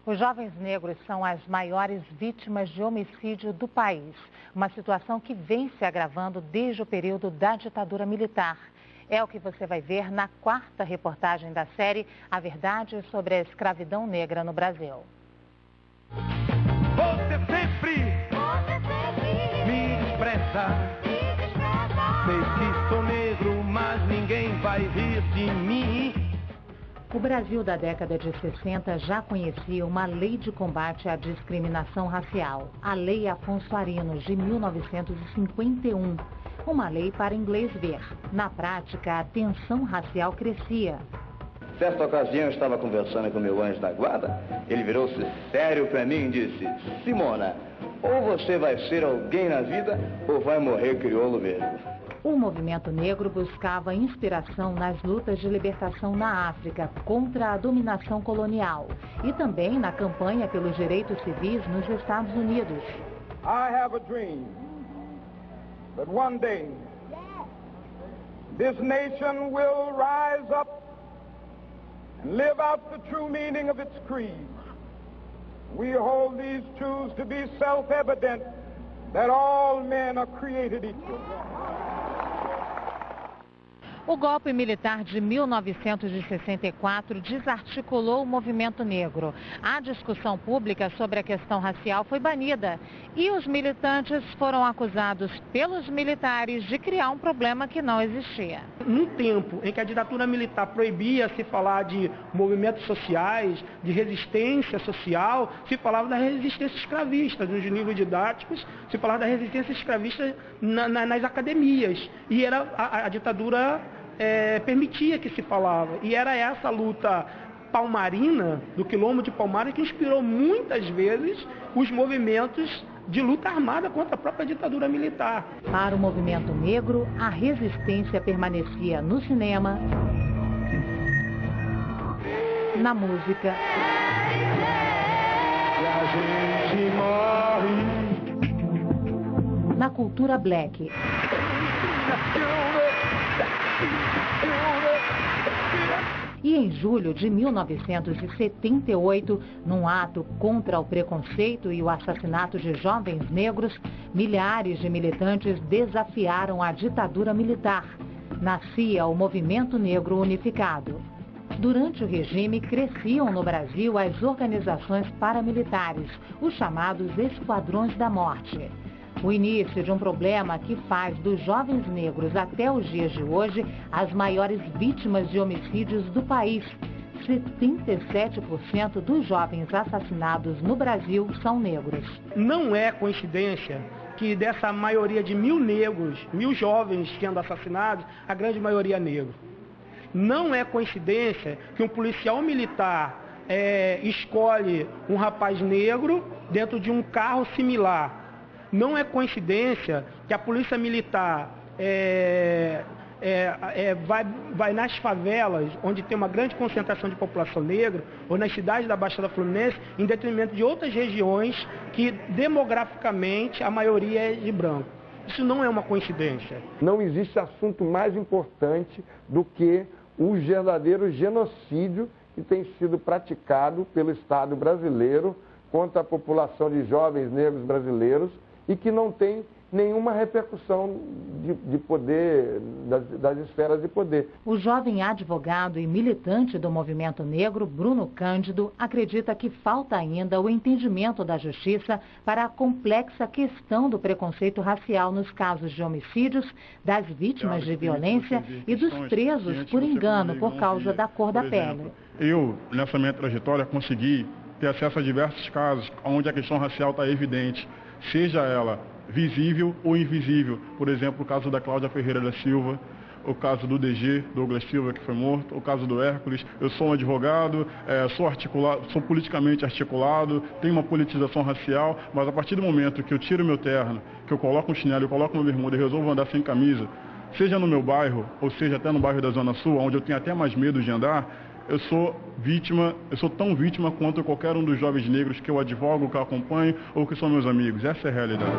Os jovens negros são as maiores vítimas de homicídio do país. Uma situação que vem se agravando desde o período da ditadura militar. É o que você vai ver na quarta reportagem da série A Verdade sobre a Escravidão Negra no Brasil. Você sempre me despreza. Sei que sou negro, mas ninguém vai rir de mim. O Brasil da década de 60 já conhecia uma lei de combate à discriminação racial, a Lei Afonso Arinos, de 1951. Uma lei para inglês ver. Na prática, a tensão racial crescia. Certa ocasião, eu estava conversando com meu anjo da guarda. Ele virou-se sério para mim e disse: Simona, ou você vai ser alguém na vida, ou vai morrer crioulo mesmo. O movimento negro buscava inspiração nas lutas de libertação na África contra a dominação colonial e também na campanha pelos direitos civis nos Estados Unidos. I have a dream that one day this nation will rise up and live out the true meaning of its creed. We hold these truths to be self-evident that all men are created equal. O golpe militar de 1964 desarticulou o movimento negro. A discussão pública sobre a questão racial foi banida e os militantes foram acusados pelos militares de criar um problema que não existia. Num tempo em que a ditadura militar proibia se falar de movimentos sociais, de resistência social, se falava da resistência escravista. Nos livros didáticos, se falava da resistência escravista nas academias. E era a ditadura permitia que se falava. E era essa luta palmarina, do quilombo de Palmares, que inspirou muitas vezes os movimentos de luta armada contra a própria ditadura militar. Para o movimento negro, a resistência permanecia no cinema, na música, na cultura black. E em julho de 1978, num ato contra o preconceito e o assassinato de jovens negros, milhares de militantes desafiaram a ditadura militar. Nascia o Movimento Negro Unificado. Durante o regime, cresciam no Brasil as organizações paramilitares, os chamados Esquadrões da Morte. O início de um problema que faz dos jovens negros até os dias de hoje as maiores vítimas de homicídios do país. 77% dos jovens assassinados no Brasil são negros. Não é coincidência que dessa maioria de 1.000 negros, 1.000 jovens sendo assassinados, a grande maioria é negro. Não é coincidência que um policial militar escolhe um rapaz negro dentro de um carro similar. Não é coincidência que a polícia militar vai nas favelas, onde tem uma grande concentração de população negra, ou nas cidades da Baixada Fluminense, em detrimento de outras regiões que, demograficamente, a maioria é de branco. Isso não é uma coincidência. Não existe assunto mais importante do que o verdadeiro genocídio que tem sido praticado pelo Estado brasileiro contra a população de jovens negros brasileiros, e que não tem nenhuma repercussão de poder, das esferas de poder. O jovem advogado e militante do movimento negro, Bruno Cândido, acredita que falta ainda o entendimento da justiça para a complexa questão do preconceito racial nos casos de homicídios, das vítimas de violência e dos presos por engano por causa da cor da pele. Eu, nessa minha trajetória, consegui ter acesso a diversos casos onde a questão racial está evidente, seja ela visível ou invisível. Por exemplo, o caso da Cláudia Ferreira da Silva, o caso do DG, Douglas Silva, que foi morto, o caso do Hércules. Eu sou um advogado, sou politicamente articulado, tenho uma politização racial, mas a partir do momento que eu tiro meu terno, que eu coloco um chinelo, eu coloco uma bermuda e resolvo andar sem camisa, seja no meu bairro, ou seja até no bairro da Zona Sul, onde eu tenho até mais medo de andar, eu sou tão vítima quanto qualquer um dos jovens negros que eu advogo, que eu acompanho ou que são meus amigos. Essa é a realidade.